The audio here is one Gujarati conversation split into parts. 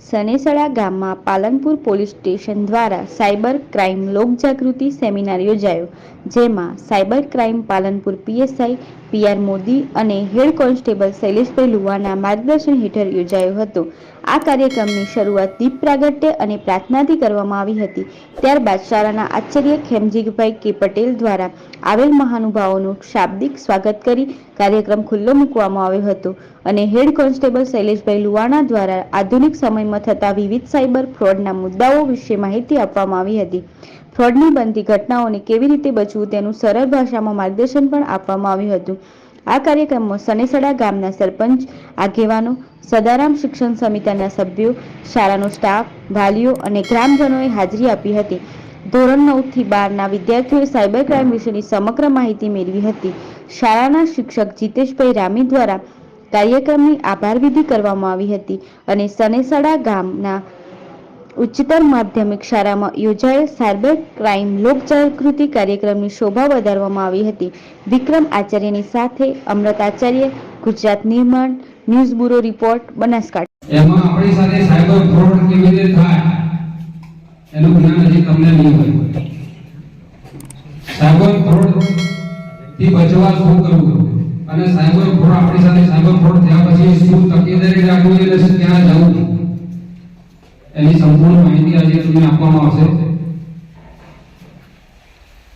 સનેસડા ગામમાં પાલનપુર પોલીસ સ્ટેશન દ્વારા સાયબર ક્રાઇમ લોકજાગૃતિ સેમિનાર યોજાયો, જેમાં cyber crime Palanpur PSI PR Modi અને હેડ કોન્સ્ટેબલ શૈલેષભાઈ લુવાના માર્ગદર્શન હેઠળ યોજાયો હતો. આ કાર્યક્રમની શરૂઆત દીપ પ્રાગટ્ય અને પ્રાર્થનાથી કરવામાં આવી હતી. ત્યારબાદ શાળાના આચાર્ય ખેમજીભાઈ કે પટેલ દ્વારા આવેલ મહાનુભાવોનું શાબ્દિક સ્વાગત કરી કાર્યક્રમ ખુલ્લો મૂકવામાં આવ્યો હતો અને હેડ કોન્સ્ટેબલ શૈલેષભાઈ લુવાણા દ્વારા આધુનિક સમયમાં થતા વિવિધ સાયબર ફ્રોડના મુદ્દાઓ વિશે માહિતી આપવામાં આવી હતી. ફ્રોડની બનતી ઘટનાઓને કેવી રીતે બચવું તેનું સરળ ભાષામાં માર્ગદર્શન પણ આપવામાં આવ્યું હતું. આ કાર્યક્રમમાં સનેસડા ગામના સરપંચ, આગેવાનો, સદારામ શિક્ષણ સમિતિના સભ્યો, શાળાનો સ્ટાફ, વાલીઓ અને ગ્રામજનોએ હાજરી આપી હતી. ધોરણ 9 થી 12ના વિદ્યાર્થીઓએ સાયબર ક્રાઇમ વિશેની સમગ્ર માહિતી મેળવી હતી. શાળાના શિક્ષક જીતેશભાઈ રામી દ્વારા કાર્યક્રમની આભાર વિધિ કરવામાં આવી હતી અને સનેસડા ગામના ઉચ્ચતર માધ્યમિક શાળામાં યોજાયેલ સાયબર ક્રાઇમ લોકજાગૃતિ કાર્યક્રમની શોભા વધારવામાં આવી હતી. વિક્રમ આચાર્યની સાથે અમૃત આચાર્ય, ગુજરાત નિર્માણ ન્યૂઝ બ્યુરો રિપોર્ટ, બનાસકાંઠા. એમાં આપણી સાથે સાયબર ફ્રોડ કેવી રીતે થાય એનું જ્ઞાન હજી તમને નહીં હોય. સાયબર ફ્રોડ થી બચવા શું કરવું અને સાયબર ફ્રોડ આપણી સાથે સાયબર ફ્રોડ થયા પછી શું તકેદારી રાખવી અને ક્યાં જવું એની સંપૂર્ણ માહિતી આજે તમને આપવામાં આવશે.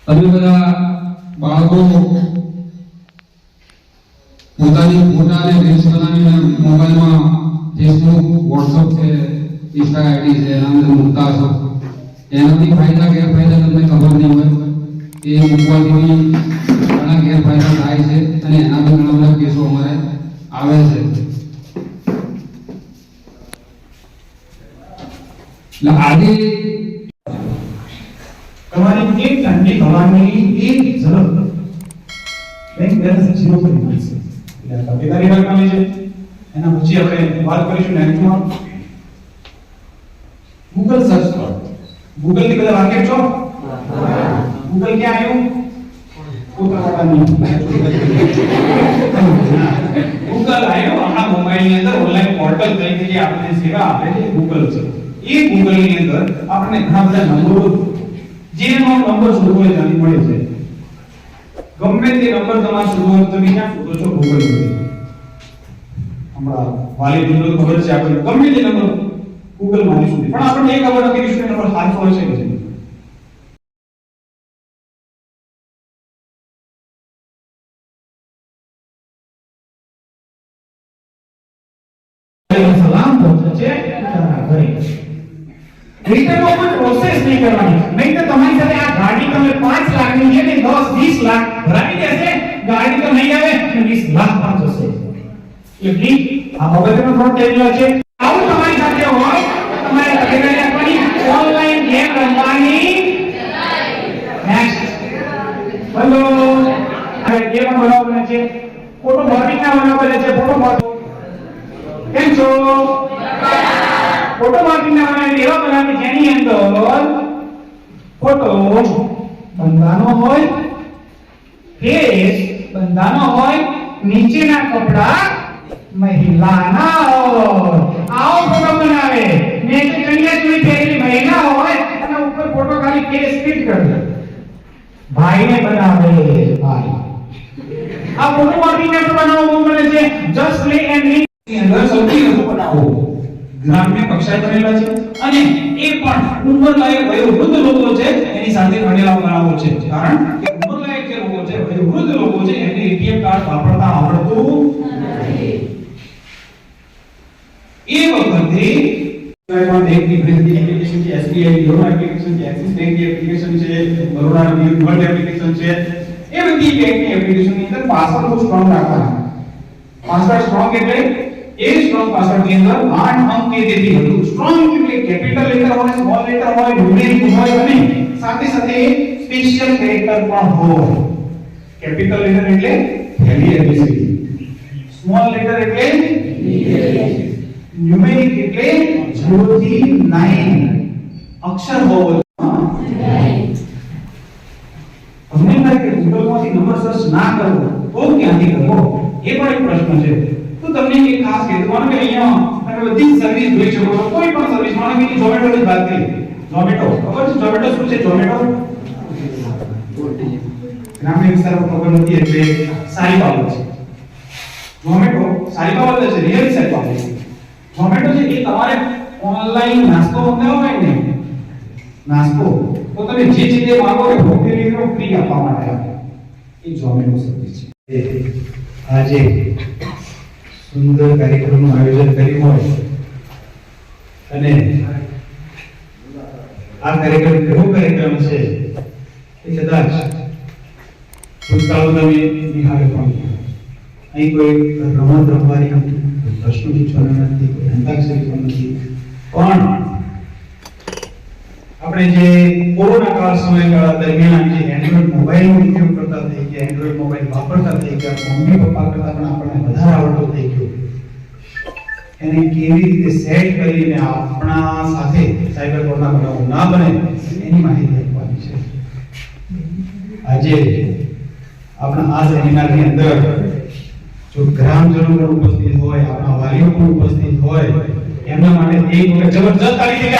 તમે બધા બાળકો પોતાની ફોટા અને રીલ્સ બનાવીને મોબાઈલમાં ફેસબુક, વોટ્સઅપ છે, ઇન્સ્ટા આઈડી છે એના અંદર મૂકતા હશો. એનાથી ફાયદા ગેરફાયદા તમને ખબર નહીં હોય. એ મૂકવાથી ઘણા ગેરફાયદા થાય છે અને એનાથી ઘણા બધા કેસો અમારે આવે છે. આજે તમારી એક ઠંડી હવાની એક ઝલક બેંક બેલેન્સ 0 કરી દેશે. એટલે તકેદારી રાખવાની છે. એના પછી આપણે વાત કરીશું નેક્સ્ટમાં ગૂગલ સર્ચ કરો. ગૂગલ થી બધા વાકેફ છો? ગૂગલ ક્યાં આવ્યું? ઉત્તરાખંડ. ગૂગલ આવ્યું આપણા મોબાઈલ ની અંદર ઓનલાઈન પોર્ટલ તરીકે આપણને સેવા આપે છે ગૂગલ છે. એ ગૂગલ ની અંદર આપણને ઘણા બધા નંબરો જેનો નંબર શોધવો હોય ત્યાંથી મળે છે. ગમે તે નંબર તમારે શોધવો હોય તો તમે ક્યાં શોધો છો? ગૂગલ પર. હમણાં વાલી નંબર ખબર છે આપણે ગમે તે નંબર ગૂગલ માં શોધી, પણ આપણને એ ખબર નથી કે શું નંબર સાચો હોય છે કે નહીં. સલામ પહોંચે છે ઘરે. રિટર્ન ઓફ પ્રોસેસ નહીં કરવાની, નહીં તો તમારી સાથે આ ગાડી તમે 5 લાખ ની છે ને 10-20 લાખ ભરાવી દેશે, ગાડી તો નહીં આવે ને 20 લાખ પણ જશે. એટલે આ બાબતનો ફ્રોડ થયેલો છે. આવું તમારી સાથે હોય તમારે તકેદારી રાખવાની. ઓનલાઈન ગેમ રમવાની નેક્સ્ટ બોલો. હવે ગેમ બનાવવાના છે, ફોટો મોર્નિંગ ના બનાવવાના છે. ફોટો મોર્નિંગ કેમ છો? ફોટો માર્કિંગ ના બનાવી એવા બનાવી જેની અંદર ફોટો બંધાનો હોય, ફેસ બંધાનો હોય, નીચેના કપડા મહિલાના હોય. આવો ફોટો બનાવે. નીચે ચણિયા ચોળી પહેરેલી મહિલા હોય અને ઉપર ફોટો ખાલી ફેસ ફિટ કરે. ભાઈને બનાવે ભાઈ. આ ફોટો માર્કિંગ ને બનાવવો બને છે જસ્ટ પ્લે એન્ડ ની અંદર સૌથી વધુ બનાવો ગ્રામ્ય કક્ષાએ બનેલા છે અને એ પણ ઉંમરલાયક વયોવૃદ્ધ લોકો છે એની સાથે ભણેલા બનાવો છે. કારણ કે ઉંમરલાયક જે લોકો છે, વયોવૃદ્ધ લોકો છે એને એટીએમ કાર્ડ વાપરતા આવડતું નથી. એ વખતે પણ બેંકની બધી એપ્લિકેશન છે, એસબીઆઈ યોનો એપ્લિકેશન છે, એક્સિસ બેંકની એપ્લિકેશન છે, બરોડા વર્લ્ડ એપ્લિકેશન છે. એ બધી બેંકની એપ્લિકેશન ની અંદર પાસવર્ડ બહુ સ્ટ્રોંગ રાખવાના. પાસવર્ડ સ્ટ્રોંગ એટલે એ સ્ટ્રોંગ પાસવર્ડ ની અંદર 8 અંક કે તેથી વધુ. સ્ટ્રોંગ એટલે કેપિટલ લેટર હોય, સ્મોલ લેટર હોય, ન્યુમેરિક હોય અને સાથે સાથે સ્પેશિયલ કેરેક્ટર પણ હોય. કેપિટલ લેટર એટલે હેવી એબીસીડી, સ્મોલ લેટર એટલે ન્યુમેરિક એટલે 0 થી 9 અક્ષર હોવો જોઈએ. તમને લાગે કે ગૂગલમાંથી નંબર સર્ચ ના કરવો તો ક્યાંથી કરવો એ પણ એક પ્રશ્ન છે. તો તમને એક ખાસ કહેવાનું કે અહીંયા તમે તમે બધી સર્વિસ જોઈ શકો છો. કોઈ પણ સર્વિસ માનો કે ઝોમેટો ની વાત કરીએ. ઝોમેટો ખબર છે ઝોમેટો શું છે? ઝોમેટો ગ્રામીણ વિસ્તારમાં ખબર નથી એટલે સારી બાબત છે. ઝોમેટો સારી બાબત છે, રિયલ સારી બાબત છે. ઝોમેટો છે એ તમારે ઓનલાઈન નાસ્તો મંગાવવો હોય ને નાસ્તો તો તમે જે જગ્યાએ માંગો એ હોમ ડિલિવરી ફ્રી આપવા માટે આવે એ ઝોમેટો સર્વિસ છે. આજે સુંદર કાર્યક્રમનું આયોજન કર્યું હોય અને આ કાર્યક્રમ એવો કાર્યક્રમ છે કે કદાચ ભૂતકાળમાં તમે નિહાળ્યો પણ અહીં કોઈ રમત રમવાની નથી, પ્રશ્નો પૂછવાના નથી, કોઈ અંતાક્ષરી પણ નથી, પણ આપણે જે કોરોના કાળ સમયગાળા દરમિયાન જે એન્ડ્રોઈડ મોબાઈલનો ઉપયોગ કરતા થઈ ગયા, એન્ડ્રોઈડ મોબાઈલ વાપરતા થઈ ગયા, મમ્મી પપ્પા કરતા પણ આપણને વધારે આવડતો થઈ ગયો, એને કેવી રીતે સેટ કરીને આપણા સાથે સાયબર ક્રાઇમના બનાવો ના બને એની માહિતી આપવાની છે. આજે આપણા આ સેમિનારની અંદર જો ગ્રામજનો પણ ઉપસ્થિત હોય, આપણા વાલીઓ પણ ઉપસ્થિત હોય, એમના માટે એક જબરદસ્ત તાળી